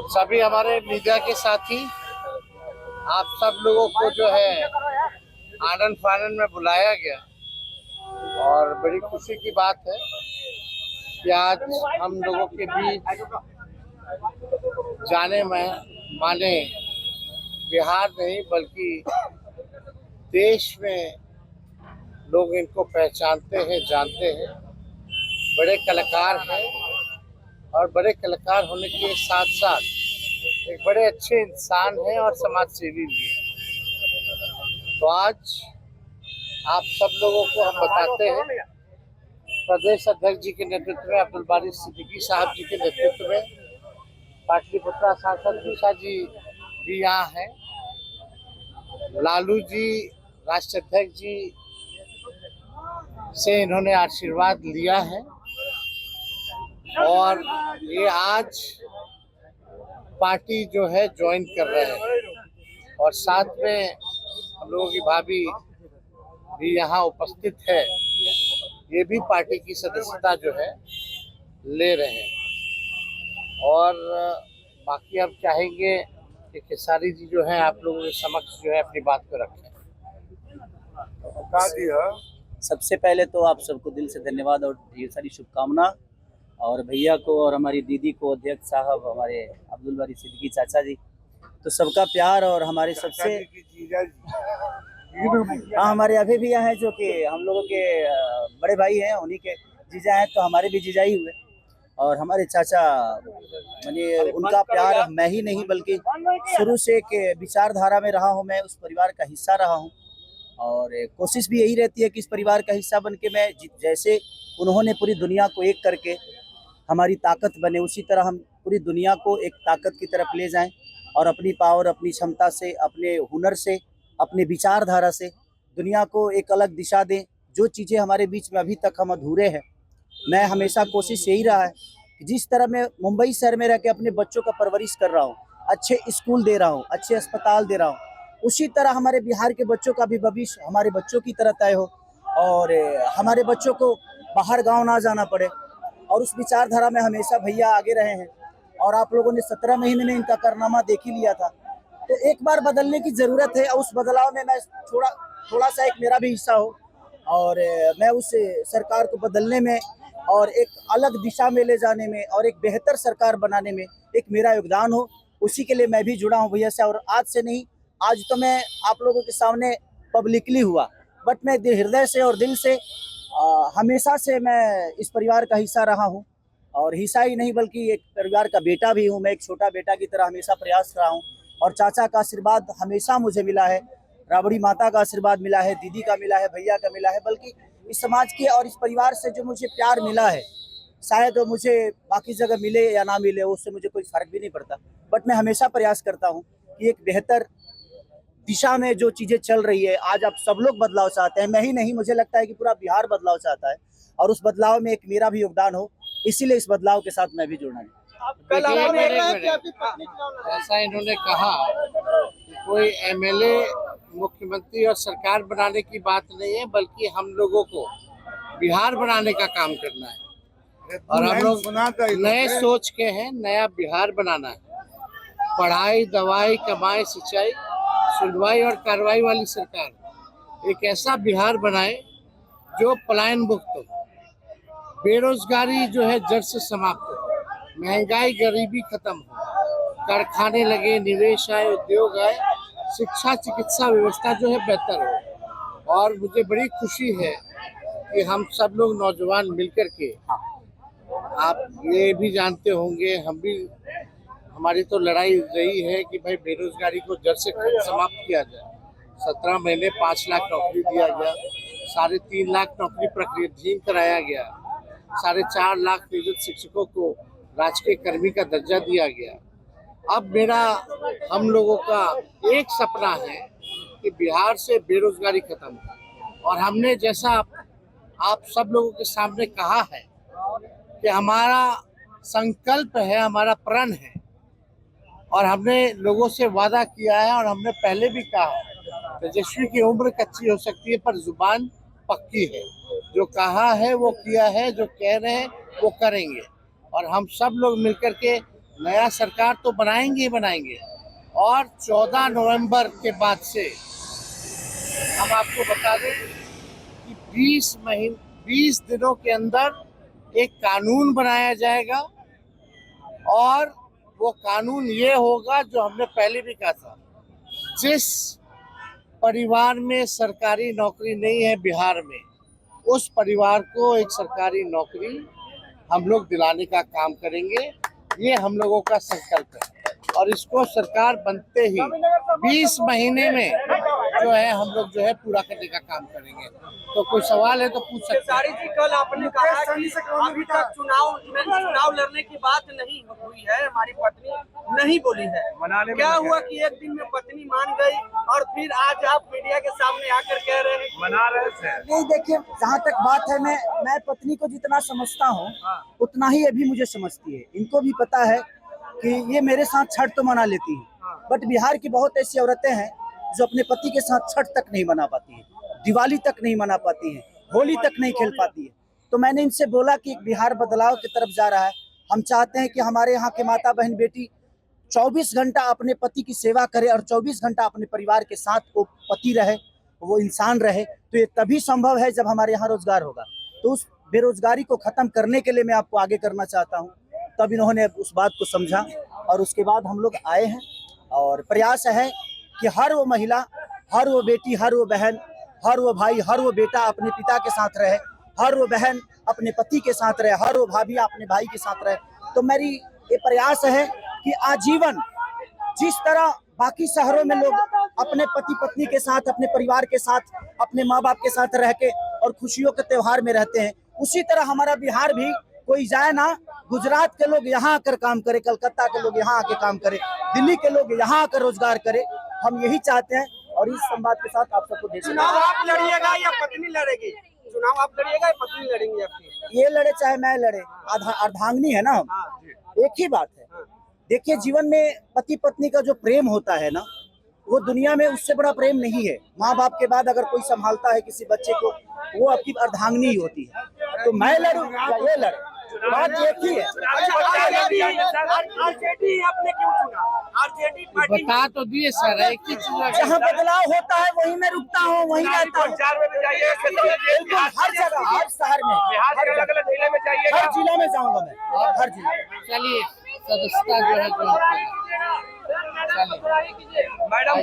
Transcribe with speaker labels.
Speaker 1: सभी हमारे मीडिया के साथी, आप सब लोगों को जो है आनंद फानंद में बुलाया गया और बड़ी खुशी की बात है कि आज हम लोगों के बीच जाने में माने बिहार नहीं बल्कि देश में लोग इनको पहचानते हैं, जानते हैं। बड़े कलाकार हैं और बड़े कलाकार होने के साथ साथ एक बड़े अच्छे इंसान हैं और समाज सेवी भी हैं। तो आज आप सब लोगों को हम बताते हैं, प्रदेश अध्यक्ष जी के नेतृत्व में, अब्दुल बारी सिद्दीकी साहब जी के नेतृत्व में पाटलिपुत्रा सांसद उषा जी भी यहाँ हैं, लालू जी राष्ट्रीय अध्यक्ष जी से इन्होंने आशीर्वाद लिया है और ये आज पार्टी जो है ज्वाइन कर रहे हैं और साथ में हम लोगों की भाभी भी यहाँ उपस्थित है, ये भी पार्टी की सदस्यता जो है ले रहे हैं। और बाकी अब चाहेंगे कि खेसारी जी जो है आप लोगों के समक्ष जो है अपनी बात को रखें।
Speaker 2: सबसे पहले तो आप सबको दिल से धन्यवाद और ढेर सारी शुभकामना, और भैया को और हमारी दीदी को, अध्यक्ष साहब, हमारे अब्दुल बारी सिद्दीकी चाचा जी, तो सबका प्यार। और हमारे सबसे हाँ, हमारे अभी भैया हैं जो कि हम लोगों के बड़े भाई हैं, उन्हीं के जीजा हैं, तो हमारे भी जीजा ही हुए। और हमारे चाचा मानिए, उनका प्यार मैं ही नहीं बल्कि शुरू से के विचारधारा में रहा हूँ, मैं उस परिवार का हिस्सा रहा हूँ और कोशिश भी यही रहती है कि इस परिवार का हिस्सा बन के मैं जैसे उन्होंने पूरी दुनिया को एक करके हमारी ताकत बने, उसी तरह हम पूरी दुनिया को एक ताकत की तरफ ले जाएं और अपनी पावर, अपनी क्षमता से, अपने हुनर से, अपने विचारधारा से दुनिया को एक अलग दिशा दें। जो चीज़ें हमारे बीच में अभी तक हम अधूरे हैं, मैं हमेशा कोशिश यही रहा है कि जिस तरह मैं मुंबई शहर में रह के अपने बच्चों का परवरिश कर रहा हूँ, अच्छे स्कूल दे रहा हूँ, अच्छे अस्पताल दे रहा हूँ, उसी तरह हमारे बिहार के बच्चों का भी भविष्य हमारे बच्चों की तरह तय हो और हमारे बच्चों को बाहर गांव ना जाना पड़े। और उस विचारधारा में हमेशा भैया आगे रहे हैं और आप लोगों ने 17 महीने में इनका कारनामा देख ही लिया था। तो एक बार बदलने की ज़रूरत है और उस बदलाव में मैं थोड़ा सा एक मेरा भी हिस्सा हो और मैं उस सरकार को बदलने में और एक अलग दिशा में ले जाने में और एक बेहतर सरकार बनाने में एक मेरा योगदान हो, उसी के लिए मैं भी जुड़ा हूँ भैया से। और आज से नहीं, आज तो मैं आप लोगों के सामने पब्लिकली हुआ, बट मैं हृदय से और दिल से हमेशा से मैं इस परिवार का हिस्सा रहा हूँ और हिस्सा ही नहीं बल्कि एक परिवार का बेटा भी हूँ। मैं एक छोटा बेटा की तरह हमेशा प्रयास रहा हूँ और चाचा का आशीर्वाद हमेशा मुझे मिला है, राबड़ी माता का आशीर्वाद मिला है, दीदी का मिला है, भैया का मिला है, बल्कि इस समाज के और इस परिवार से जो मुझे प्यार मिला है, शायद मुझे बाकी जगह मिले या ना मिले, उससे मुझे कोई फर्क भी नहीं पड़ता। बट मैं हमेशा प्रयास करता हूँ कि एक बेहतर दिशा में जो चीज़ें चल रही है, आज आप सब लोग बदलाव चाहते हैं, मैं ही नहीं, मुझे लगता है कि पूरा बिहार बदलाव चाहता है और उस बदलाव में एक मेरा भी योगदान हो, इसीलिए इस बदलाव के साथ मैं भी जुड़ना है।
Speaker 1: ऐसा इन्होंने कहा कि कोई एमएलए, मुख्यमंत्री और सरकार बनाने की बात नहीं है, बल्कि हम लोगों को बिहार बनाने का काम करना है और हम लोग नए सोच के हैं, नया बिहार बनाना है। पढ़ाई, दवाई, कमाई, सिंचाई, सुनवाई और कार्रवाई वाली सरकार, एक ऐसा बिहार बनाए जो पलायन मुक्त हो, बेरोजगारी जो है जड़ से समाप्त हो, महंगाई गरीबी खत्म हो, कारखाने लगे, निवेश आए, उद्योग आए, शिक्षा चिकित्सा व्यवस्था जो है बेहतर हो। और मुझे बड़ी खुशी है कि हम सब लोग नौजवान मिलकर के, आप ये भी जानते होंगे, हम भी, हमारी तो लड़ाई रही है कि भाई बेरोजगारी को जड़ से समाप्त किया जाए। 17 महीने 5 लाख नौकरी दिया गया, 3.5 लाख नौकरी प्रक्रियाधीन कराया गया, 4.5 लाख नियोजित शिक्षकों को राजकीय कर्मी का दर्जा दिया गया। अब मेरा, हम लोगों का एक सपना है कि बिहार से बेरोजगारी खत्म हो और हमने, जैसा आप सब लोगों के सामने कहा है कि हमारा संकल्प है, हमारा प्रण है और हमने लोगों से वादा किया है और हमने पहले भी कहा है, तेजस्वी की उम्र कच्ची हो सकती है पर जुबान पक्की है। जो कहा है वो किया है, जो कह रहे हैं वो करेंगे और हम सब लोग मिलकर के नया सरकार तो बनाएंगे ही बनाएंगे। और 14 नवंबर के बाद से हम आपको बता दें कि 20 दिनों के अंदर एक कानून बनाया जाएगा और वो कानून ये होगा जो हमने पहले भी कहा था, जिस परिवार में सरकारी नौकरी नहीं है बिहार में, उस परिवार को एक सरकारी नौकरी हम लोग दिलाने का काम करेंगे। ये हम लोगों का संकल्प है और इसको सरकार बनते ही 20 महीने में जो है हम लोग जो है पूरा करने का काम करेंगे। तो कोई सवाल है तो पूछ सकते हैं।
Speaker 3: खेसारी जी, कल आपने कहा कि अभी तक चुनाव लड़ने की बात नहीं हुई है, हमारी पत्नी नहीं बोली है। क्या हुआ कि एक दिन में पत्नी मान गई और फिर आज आप मीडिया के सामने आकर कह रहे हैं मना रहे थे?
Speaker 2: नहीं, देखिए, जहाँ तक बात है, मैं पत्नी को जितना समझता हूँ उतना ही अभी मुझे समझती है। इनको भी पता है कि ये मेरे साथ छठ तो मना लेती है, बट बिहार की बहुत ऐसी औरतें हैं जो अपने पति के साथ छठ तक नहीं मना पाती है, दिवाली तक नहीं मना पाती है, होली तक नहीं खेल पाती है। तो मैंने इनसे बोला कि बिहार बदलाव की तरफ जा रहा है। हम चाहते हैं कि हमारे यहाँ के माता बहन बेटी 24 घंटा अपने पति की सेवा करे और 24 घंटा अपने परिवार के साथ वो पति रहे, वो इंसान रहे। तो ये तभी संभव है जब हमारे यहाँ रोजगार होगा। तो उस बेरोजगारी को खत्म करने के लिए मैं आपको आगे करना चाहता हूँ। तब इन्होंने उस बात को समझा और उसके बाद हम लोग आए हैं और प्रयास है कि हर वो महिला, हर वो बेटी, हर वो बहन, हर वो भाई, हर वो बेटा अपने पिता के साथ रहे, हर वो बहन अपने पति के साथ रहे, हर वो भाभी अपने भाई के साथ रहे। तो मेरी ये प्रयास है कि आजीवन जिस तरह बाकी शहरों में लोग अपने पति पत्नी के साथ, अपने परिवार के साथ, अपने माँ बाप के साथ रह के और खुशियों के त्योहार में रहते हैं, उसी तरह हमारा बिहार भी कोई जाए ना, गुजरात के लोग यहाँ आकर काम करे, कलकत्ता के लोग यहाँ आके काम करे, दिल्ली के लोग यहाँ आकर रोजगार करे। हम यही चाहते हैं और इस संवाद के साथ आप सबको
Speaker 3: चुनाव आप लड़िएगा या पत्नी लड़ेगी? चुनाव आप लड़िएगा या पत्नी लड़ेंगी आपकी?
Speaker 2: ये लड़े चाहे मैं लड़े, अर्धांगिनी है ना हम, एक ही बात है। देखिए, जीवन में पति पत्नी का जो प्रेम होता है ना, वो दुनिया में उससे बड़ा प्रेम नहीं है। माँ बाप के बाद अगर कोई संभालता है किसी बच्चे को, वो आपकी अर्धांगिनी ही होती है। तो मैं लड़ूं या ये लड़े, बात एक ही है।
Speaker 3: आरजेडी आपने क्यों चुना? आरजेडी पार्टी
Speaker 1: बता तो दिए सर, एक ही चीज
Speaker 2: जहाँ बदलाव होता है वहीं मैं रुकता हूँ, वहीं रहता हूँ। बिल्कुल, हर जगह, हर शहर में, हर जिले में जाऊंगा मैं, हर जिले में।
Speaker 1: चलिए, सदस्यता जो है जो
Speaker 3: मैडम